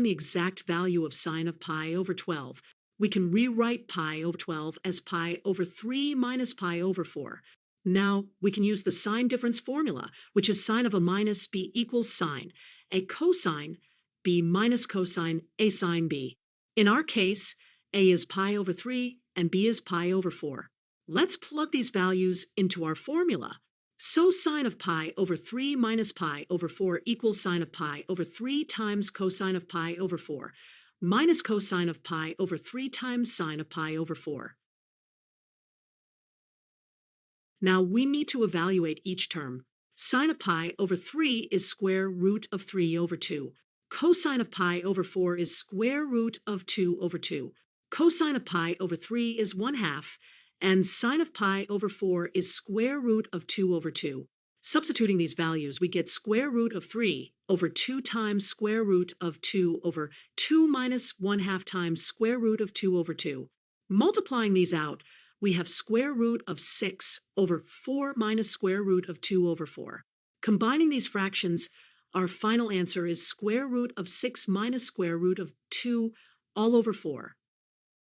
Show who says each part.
Speaker 1: find the exact value of sine of pi over 12, we can rewrite pi over 12 as pi over 3 minus pi over 4. Now, we can use the sign difference formula, which is sine of a minus b equals sine, a cosine b minus cosine a sine b. In our case, a is pi over 3 and b is pi over 4. Let's plug these values into our formula. So sine of pi over 3 minus pi over 4 equals sine of pi over 3 times cosine of pi over 4, minus cosine of pi over 3 times sine of pi over 4. Now we need to evaluate each term. Sine of pi over 3 is square root of 3 over 2. Cosine of pi over 4 is square root of 2 over 2. Cosine of pi over 3 is 1/2, and sine of pi over 4 is square root of 2 over 2. Substituting these values, we get square root of 3 over 2 times square root of 2 over 2 minus 1/2 times square root of 2 over 2. Multiplying these out, we have square root of 6 over 4 minus square root of 2 over 4. Combining these fractions, our final answer is square root of 6 minus square root of 2 all over 4.